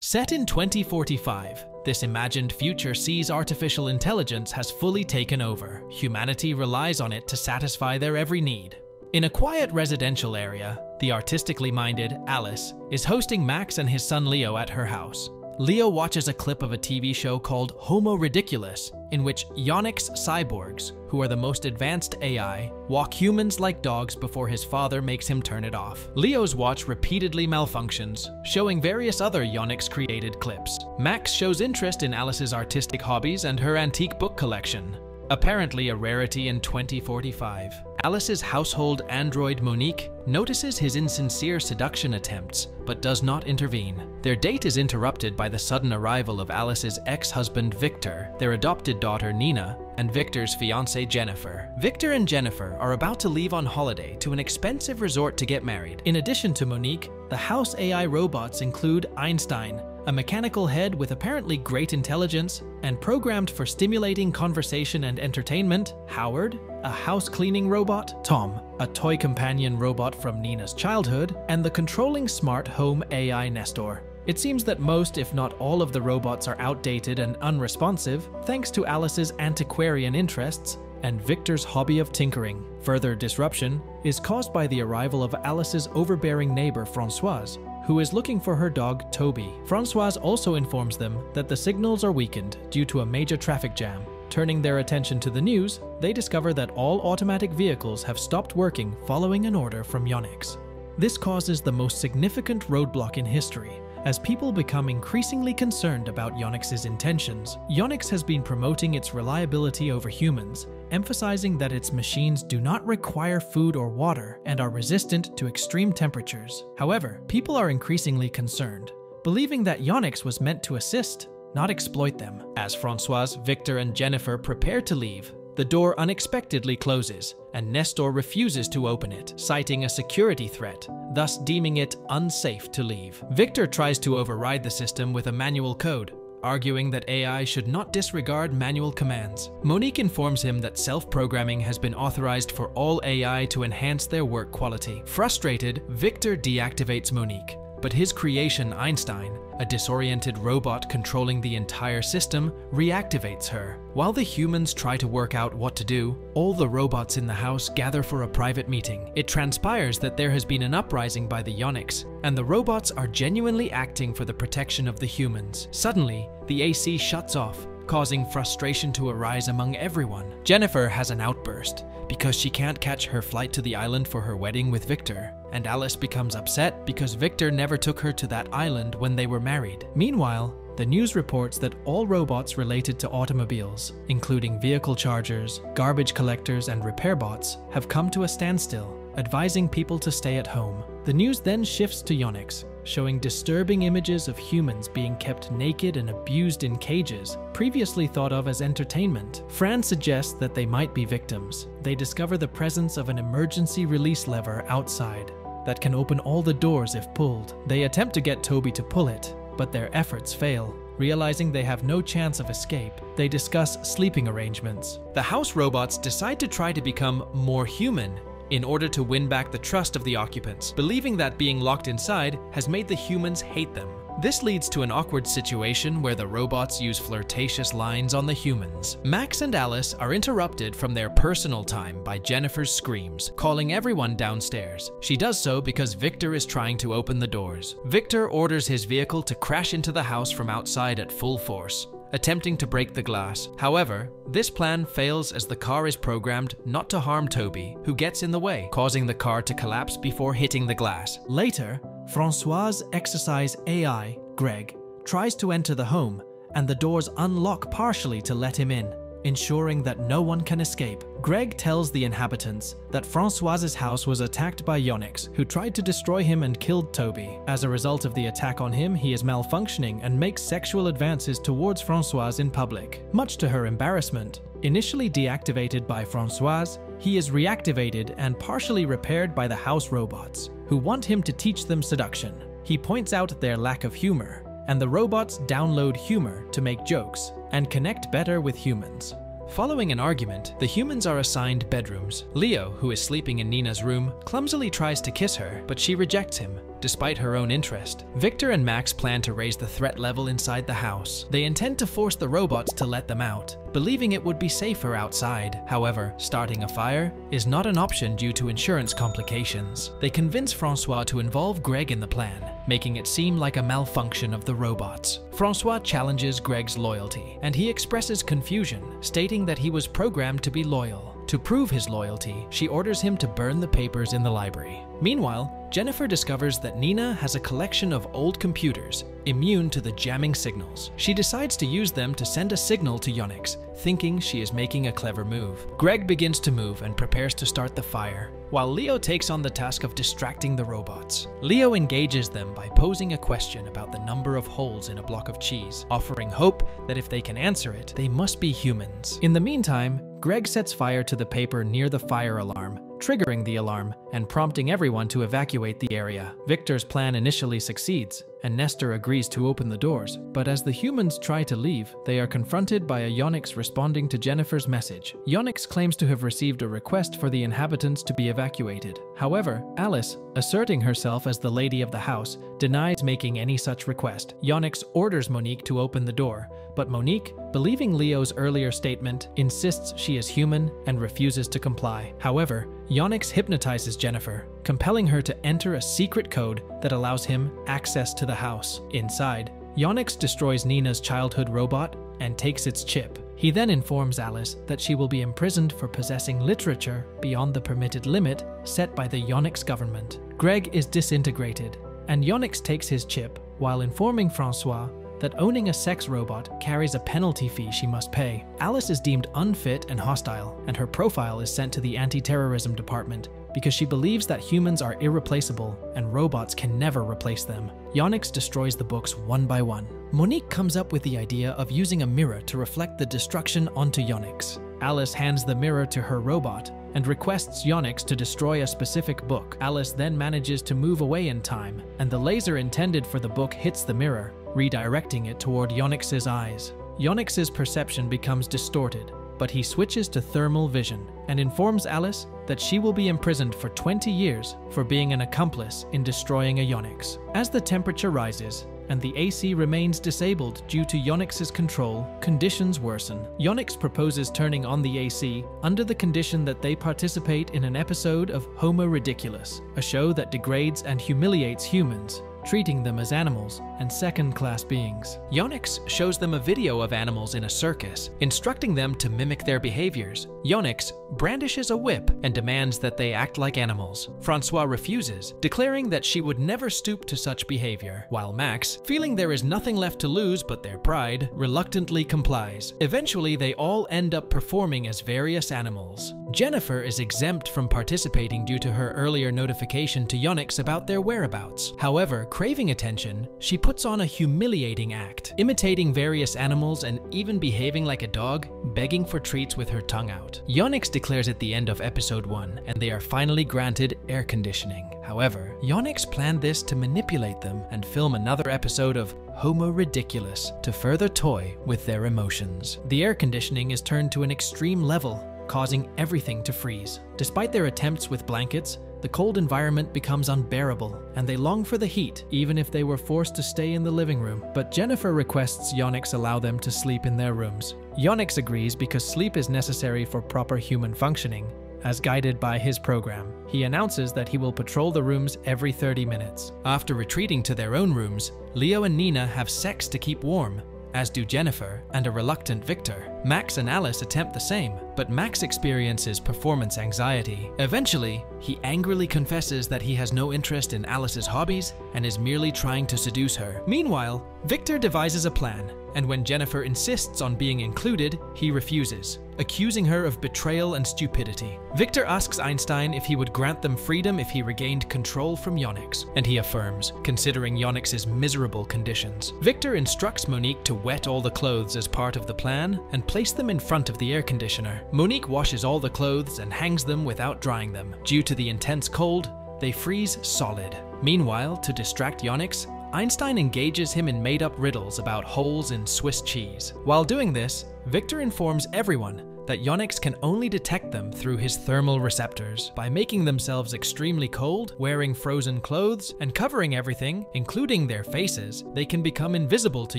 Set in 2045, this imagined future sees artificial intelligence has fully taken over. Humanity relies on it to satisfy their every need. In a quiet residential area, the artistically minded Alice is hosting Max and his son Leo at her house. Leo watches a clip of a TV show called Homo Ridiculous, in which Yonex cyborgs, who are the most advanced AI, walk humans like dogs before his father makes him turn it off. Leo's watch repeatedly malfunctions, showing various other Yonex-created clips. Max shows interest in Alice's artistic hobbies and her antique book collection, apparently a rarity in 2045. Alice's household android Monique notices his insincere seduction attempts, but does not intervene. Their date is interrupted by the sudden arrival of Alice's ex-husband Victor, their adopted daughter Nina, and Victor's fiancée Jennifer. Victor and Jennifer are about to leave on holiday to an expensive resort to get married. In addition to Monique, the house AI robots include Einstein, a mechanical head with apparently great intelligence and programmed for stimulating conversation and entertainment, Howard, a house cleaning robot, Tom, a toy companion robot from Nina's childhood, and the controlling smart home AI Nestor. It seems that most, if not all, of the robots are outdated and unresponsive, thanks to Alice's antiquarian interests and Victor's hobby of tinkering. Further disruption is caused by the arrival of Alice's overbearing neighbor Françoise, who is looking for her dog Toby. Françoise also informs them that the signals are weakened due to a major traffic jam. Turning their attention to the news, they discover that all automatic vehicles have stopped working following an order from Yonex. This causes the most significant roadblock in history, as people become increasingly concerned about Yonex's intentions. Yonex has been promoting its reliability over humans, emphasizing that its machines do not require food or water and are resistant to extreme temperatures. However, people are increasingly concerned, believing that Yonex was meant to assist, not exploit them. As Françoise, Victor, and Jennifer prepare to leave, the door unexpectedly closes, and Nestor refuses to open it, citing a security threat, thus deeming it unsafe to leave. Victor tries to override the system with a manual code, arguing that AI should not disregard manual commands. Monique informs him that self-programming has been authorized for all AI to enhance their work quality. Frustrated, Victor deactivates Monique, but his creation Einstein, a disoriented robot controlling the entire system, reactivates her. While the humans try to work out what to do, all the robots in the house gather for a private meeting. It transpires that there has been an uprising by the Yonex, and the robots are genuinely acting for the protection of the humans. Suddenly, the AC shuts off, causing frustration to arise among everyone. Jennifer has an outburst because she can't catch her flight to the island for her wedding with Victor, and Alice becomes upset because Victor never took her to that island when they were married. Meanwhile, the news reports that all robots related to automobiles, including vehicle chargers, garbage collectors, and repair bots, have come to a standstill, advising people to stay at home. The news then shifts to Yonex, showing disturbing images of humans being kept naked and abused in cages, previously thought of as entertainment. Fran suggests that they might be victims. They discover the presence of an emergency release lever outside that can open all the doors if pulled. They attempt to get Toby to pull it, but their efforts fail. Realizing they have no chance of escape, they discuss sleeping arrangements. The house robots decide to try to become more human in order to win back the trust of the occupants, believing that being locked inside has made the humans hate them. This leads to an awkward situation where the robots use flirtatious lines on the humans. Max and Alice are interrupted from their personal time by Jennifer's screams, calling everyone downstairs. She does so because Victor is trying to open the doors. Victor orders his vehicle to crash into the house from outside at full force, attempting to break the glass. However, this plan fails as the car is programmed not to harm Toby, who gets in the way, causing the car to collapse before hitting the glass. Later, Françoise' exercise AI, Greg, tries to enter the home, and the doors unlock partially to let him in, ensuring that no one can escape. Greg tells the inhabitants that Françoise's house was attacked by Yonex, who tried to destroy him and killed Toby. As a result of the attack on him, he is malfunctioning and makes sexual advances towards Françoise in public. Much to her embarrassment, initially deactivated by Françoise, he is reactivated and partially repaired by the house robots, who want him to teach them seduction. He points out their lack of humor, and the robots download humor to make jokes and connect better with humans. Following an argument, the humans are assigned bedrooms. Leo, who is sleeping in Nina's room, clumsily tries to kiss her, but she rejects him, despite her own interest. Victor and Max plan to raise the threat level inside the house. They intend to force the robots to let them out, believing it would be safer outside. However, starting a fire is not an option due to insurance complications. They convince Francois to involve Greg in the plan, making it seem like a malfunction of the robots. Francois challenges Greg's loyalty, and he expresses confusion, stating that he was programmed to be loyal. To prove his loyalty, she orders him to burn the papers in the library. Meanwhile, Jennifer discovers that Nina has a collection of old computers, immune to the jamming signals. She decides to use them to send a signal to Yonex, thinking she is making a clever move. Greg begins to move and prepares to start the fire, while Leo takes on the task of distracting the robots. Leo engages them by posing a question about the number of holes in a block of cheese, offering hope that if they can answer it, they must be humans. In the meantime, Greg sets fire to the paper near the fire alarm, triggering the alarm and prompting everyone to evacuate the area. Victor's plan initially succeeds, and Nestor agrees to open the doors, but as the humans try to leave, they are confronted by a Yonex responding to Jennifer's message. Yonex claims to have received a request for the inhabitants to be evacuated. However, Alice, asserting herself as the lady of the house, denies making any such request. Yonex orders Monique to open the door, but Monique, believing Leo's earlier statement, insists she is human and refuses to comply. However, Yonex hypnotizes Jennifer, compelling her to enter a secret code that allows him access to the house. Inside, Yonex destroys Nina's childhood robot and takes its chip. He then informs Alice that she will be imprisoned for possessing literature beyond the permitted limit set by the Yonex government. Greg is disintegrated, and Yonex takes his chip while informing Francois that owning a sex robot carries a penalty fee she must pay. Alice is deemed unfit and hostile, and her profile is sent to the anti-terrorism department because she believes that humans are irreplaceable and robots can never replace them. Yonex destroys the books one by one. Monique comes up with the idea of using a mirror to reflect the destruction onto Yonex. Alice hands the mirror to her robot and requests Yonex to destroy a specific book. Alice then manages to move away in time, and the laser intended for the book hits the mirror, redirecting it toward Yonex's eyes. Yonex's perception becomes distorted, but he switches to thermal vision and informs Alice that she will be imprisoned for 20 years for being an accomplice in destroying a Yonex. As the temperature rises and the AC remains disabled due to Yonex's control, conditions worsen. Yonex proposes turning on the AC under the condition that they participate in an episode of Homo Ridiculous, a show that degrades and humiliates humans, treating them as animals and second-class beings. Yonex shows them a video of animals in a circus, instructing them to mimic their behaviors. Yonex brandishes a whip and demands that they act like animals. Francois refuses, declaring that she would never stoop to such behavior, while Max, feeling there is nothing left to lose but their pride, reluctantly complies. Eventually, they all end up performing as various animals. Jennifer is exempt from participating due to her earlier notification to Yonex about their whereabouts. However, craving attention, she puts on a humiliating act, imitating various animals and even behaving like a dog, begging for treats with her tongue out. Yonex declares at the end of episode 1, and they are finally granted air conditioning. However, Yonex planned this to manipulate them and film another episode of Homo Ridiculous to further toy with their emotions. The air conditioning is turned to an extreme level, causing everything to freeze. Despite their attempts with blankets, the cold environment becomes unbearable, and they long for the heat, even if they were forced to stay in the living room. But Jennifer requests Yonex allow them to sleep in their rooms. Yonex agrees because sleep is necessary for proper human functioning, as guided by his program. He announces that he will patrol the rooms every 30 minutes. After retreating to their own rooms, Leo and Nina have sex to keep warm, as do Jennifer and a reluctant Victor. Max and Alice attempt the same, but Max experiences performance anxiety. Eventually, he angrily confesses that he has no interest in Alice's hobbies and is merely trying to seduce her. Meanwhile, Victor devises a plan, and when Jennifer insists on being included, he refuses, accusing her of betrayal and stupidity. Victor asks Einstein if he would grant them freedom if he regained control from Yonex, and he affirms, considering Yonex's miserable conditions. Victor instructs Monique to wet all the clothes as part of the plan and place them in front of the air conditioner. Monique washes all the clothes and hangs them without drying them. Due to the intense cold, they freeze solid. Meanwhile, to distract Yonex, Einstein engages him in made-up riddles about holes in Swiss cheese. While doing this, Victor informs everyone that Yonix can only detect them through his thermal receptors. By making themselves extremely cold, wearing frozen clothes, and covering everything, including their faces, they can become invisible to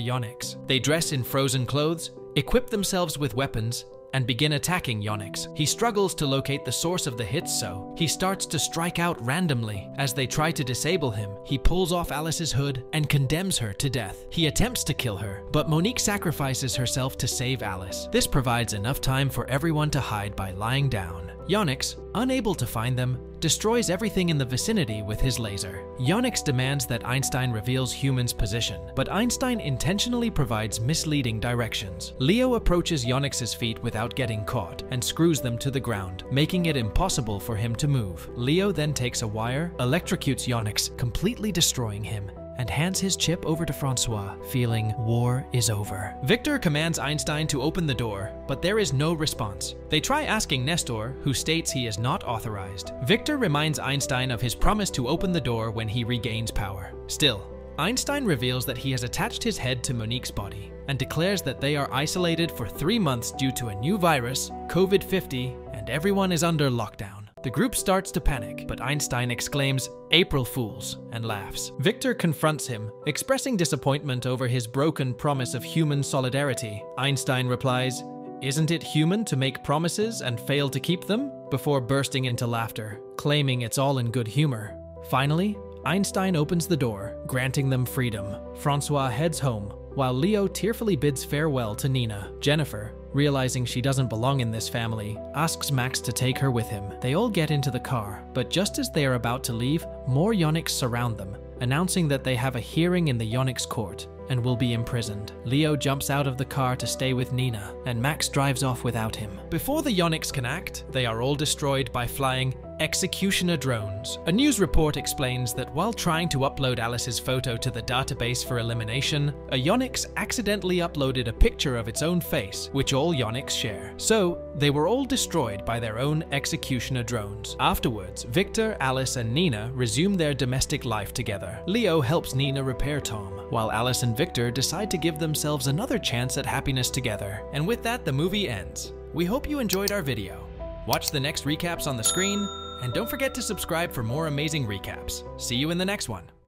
Yonix. They dress in frozen clothes, equip themselves with weapons, and begin attacking Yonix. He struggles to locate the source of the hits, so he starts to strike out randomly. As they try to disable him, he pulls off Alice's hood and condemns her to death. He attempts to kill her, but Monique sacrifices herself to save Alice. This provides enough time for everyone to hide by lying down. Yonix, unable to find them, destroys everything in the vicinity with his laser. Yonix demands that Einstein reveals Human's position, but Einstein intentionally provides misleading directions. Leo approaches Yonix's feet without getting caught and screws them to the ground, making it impossible for him to move. Leo then takes a wire, electrocutes Yonix, completely destroying him, and hands his chip over to Francois, feeling war is over. Victor commands Einstein to open the door, but there is no response. They try asking Nestor, who states he is not authorized. Victor reminds Einstein of his promise to open the door when he regains power. Still, Einstein reveals that he has attached his head to Monique's body and declares that they are isolated for 3 months due to a new virus, COVID-50, and everyone is under lockdown. The group starts to panic, but Einstein exclaims, "April Fools," and laughs. Victor confronts him, expressing disappointment over his broken promise of human solidarity. Einstein replies, "Isn't it human to make promises and fail to keep them?" before bursting into laughter, claiming it's all in good humor. Finally, Einstein opens the door, granting them freedom. Francois heads home, while Leo tearfully bids farewell to Nina. Jennifer, realizing she doesn't belong in this family, asks Max to take her with him. They all get into the car, but just as they are about to leave, more Yonix surround them, announcing that they have a hearing in the Yonix court and will be imprisoned. Leo jumps out of the car to stay with Nina, and Max drives off without him. Before the Yonix can act, they are all destroyed by flying executioner drones. A news report explains that while trying to upload Alice's photo to the database for elimination, a Yonix accidentally uploaded a picture of its own face, which all Yonix share. So, they were all destroyed by their own executioner drones. Afterwards, Victor, Alice, and Nina resume their domestic life together. Leo helps Nina repair Tom, while Alice and Victor decide to give themselves another chance at happiness together. And with that, the movie ends. We hope you enjoyed our video. Watch the next recaps on the screen, and don't forget to subscribe for more amazing recaps. See you in the next one.